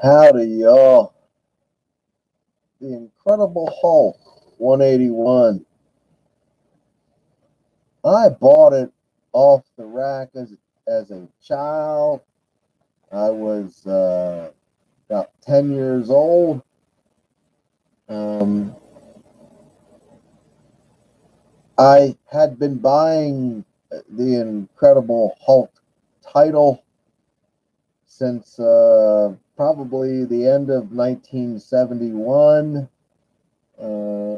Howdy, y'all. The Incredible Hulk 181. I bought it off the rack as a child. I was about 10 years old. Um, I had been buying the Incredible Hulk title since probably the end of 1971.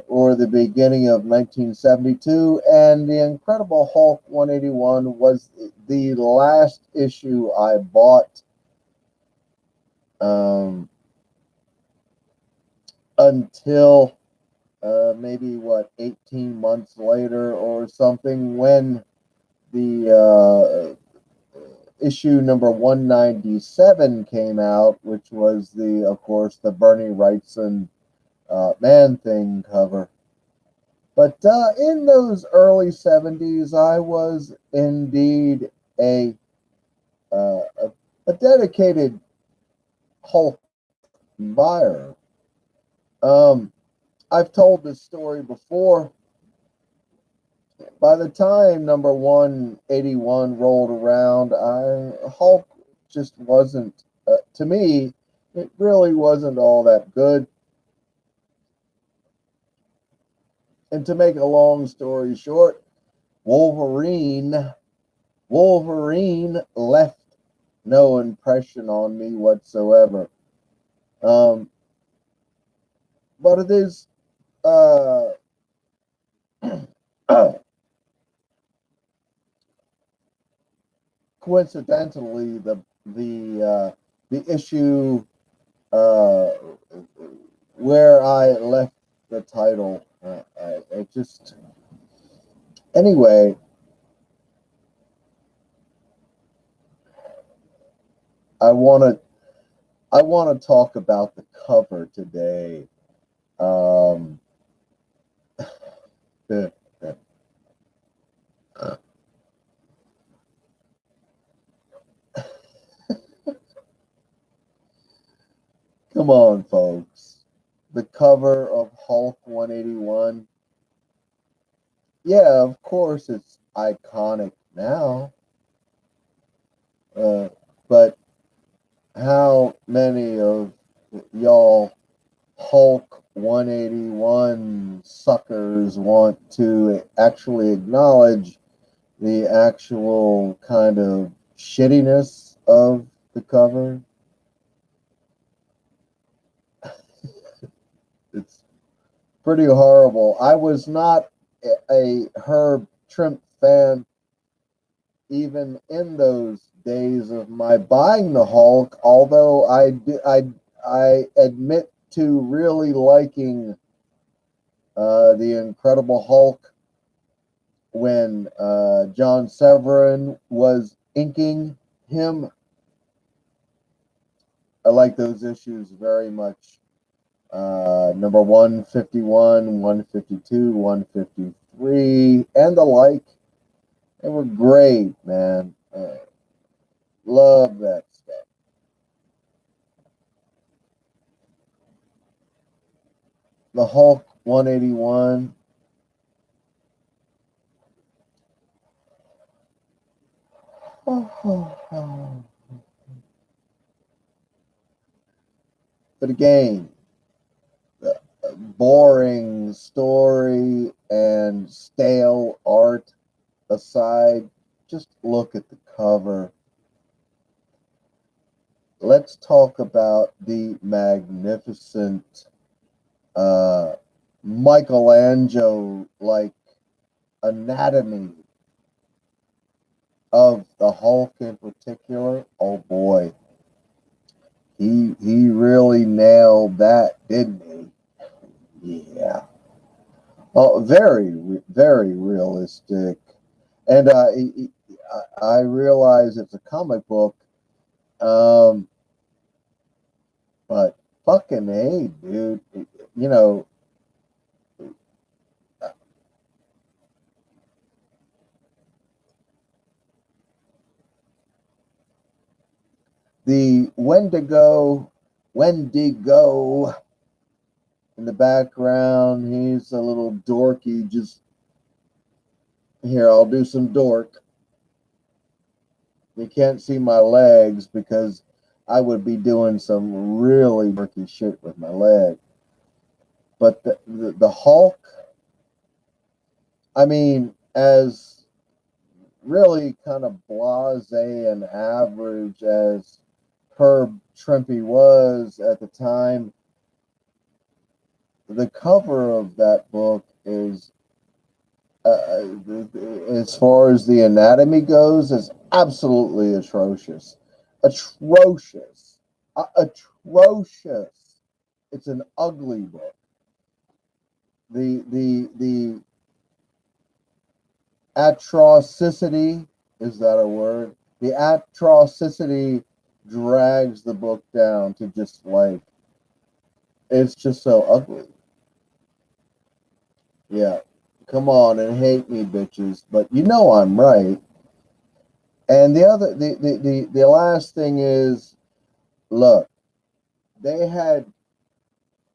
Or the beginning of 1972, and the Incredible Hulk 181 was the last issue I bought um, until maybe 18 months later or something, when the issue number 197 came out, which was of course, the Bernie Wrightson Man Thing cover. But in those early 70s, I was indeed a, uh, a, a dedicated Hulk buyer. Um, I've told this story before. By the time number 181 rolled around, Hulk just wasn't, to me, it really wasn't all that good. And to make a long story short, Wolverine Wolverine left no impression on me whatsoever. Um, but it is uh, coincidentally the issue uh, where I left the title. I just anyway. I want to I want to talk about the cover today. Um, Come on, folks. The cover of Hulk 181. Yeah, of course it's iconic now. Uh, but how many of y'all Hulk 181 suckers want to actually acknowledge the actual kind of shittiness of the cover? It's pretty horrible. I was not a Herb Trimp fan even in those days of my buying the Hulk, although I admit to really liking the Incredible Hulk when John Severin was inking him. I like those issues very much. Number 151, 152, 153, and the like. They were great, man. Love that stuff. The Hulk 181. But again, boring story and stale art aside, just look at the cover. Let's talk about the magnificent uh, Michelangelo like anatomy of the Hulk in particular. Oh boy, he really nailed that, didn't he? Yeah. Oh, very realistic. And I realize it's a comic book, um, but fucking a, dude. You know, the Wendigo. Wendigo in the background. He's a little dorky. Just here, I'll do some dork. You can't see my legs because I would be doing some really dorky shit with my leg. But the Hulk, I mean, as really kind of blasé and average as Herb Trimpe was at the time, the cover of that book is, as far as the anatomy goes, is absolutely atrocious. Atrocious. Atrocious. It's an ugly book. The atrocity, is that a word? The atrocity drags the book down to just like, it's just so ugly. Yeah. Come on and hate me, bitches. But you know I'm right. And the last thing is, look, they had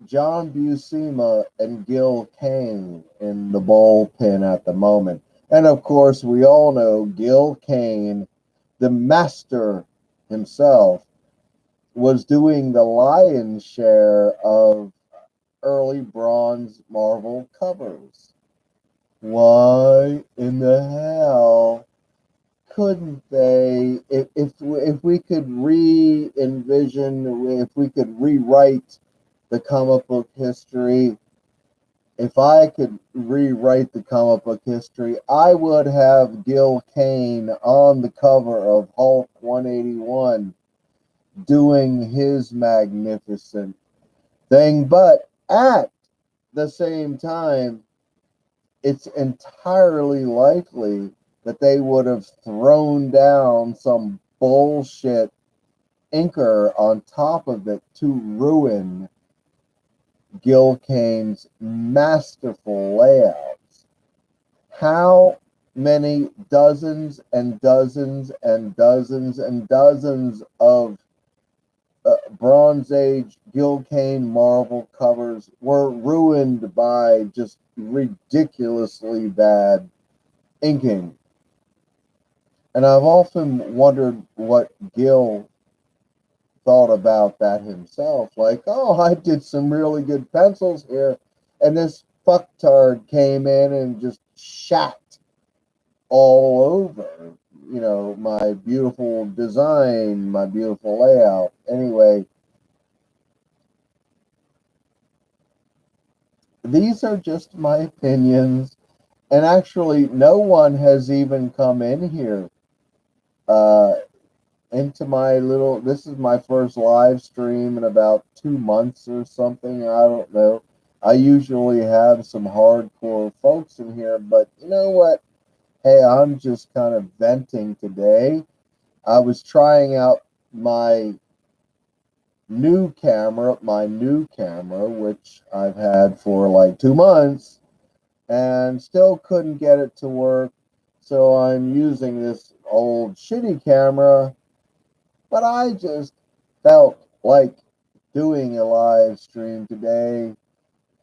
John Buscema and Gil Kane in the bullpen at the moment. And of course, we all know Gil Kane, the master himself, was doing the lion's share of early Bronze Marvel covers. Why in the hell couldn't they, if we could re-envision, if we could rewrite the comic book history, if I could rewrite the comic book history, I would have Gil Kane on the cover of Hulk 181 doing his magnificent thing. But at the same time, it's entirely likely that they would have thrown down some bullshit inker on top of it to ruin Gil Kane's masterful layouts. How many dozens and dozens and dozens and dozens of Bronze Age Gil Kane Marvel covers were ruined by just ridiculously bad inking? And I've often wondered what Gil thought about that himself. Like, oh, I did some really good pencils here, and this fucktard came in and just shat all over, my beautiful design, my beautiful layout. Anyway, these are just my opinions, and actually, no one has even come in here uh, into my little. This is my first live stream in about 2 months or something. I don't know. I usually have some hardcore folks in here, but you know what? Hey, I'm just kind of venting today. I was trying out my new camera, which I've had for like 2 months, and still couldn't get it to work. So I'm using this old shitty camera, but I just felt like doing a live stream today,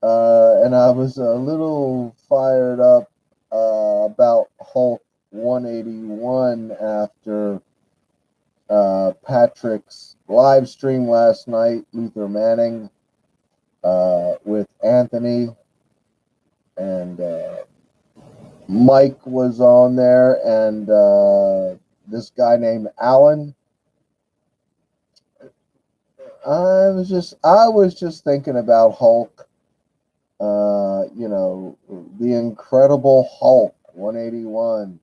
and I was a little fired up about Hulk 181 after Patrick's live stream last night, Luther Manning, with Anthony, and Mike was on there, and this guy named Alan. I was just thinking about Hulk, the Incredible Hulk 181,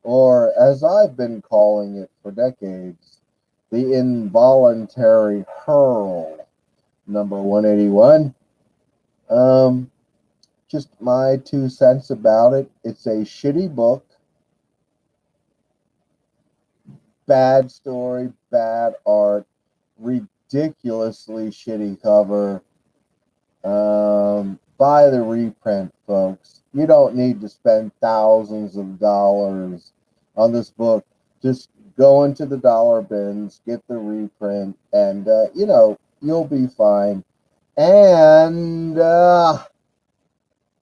or as I've been calling it for decades, the Involuntary Hurl number 181. Just my 2 cents about it. It's a shitty book, bad story, bad art, ridiculously shitty cover. Buy the reprint, folks. You don't need to spend thousands of dollars on this book. Just go into the dollar bins, get the reprint, and You'll be fine. And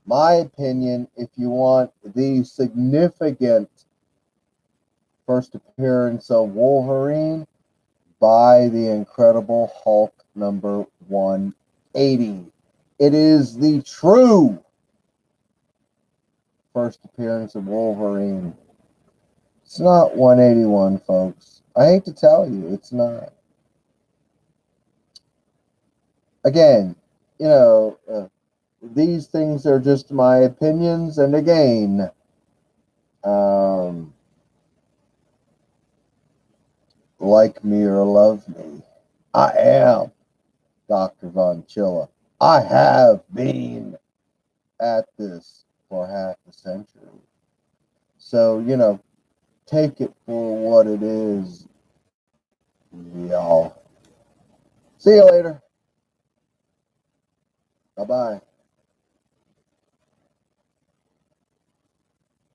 my opinion, if you want the significant first appearance of Wolverine, buy the Incredible Hulk number 180. It is the true first appearance of Wolverine. It's not 181, folks. I hate to tell you, it's not. Again, these things are just my opinions, and again, um, like me or love me, I am Dr. Von Chilla. I have been at this for half a century. So, take it for what it is, y'all. See you later. Bye bye.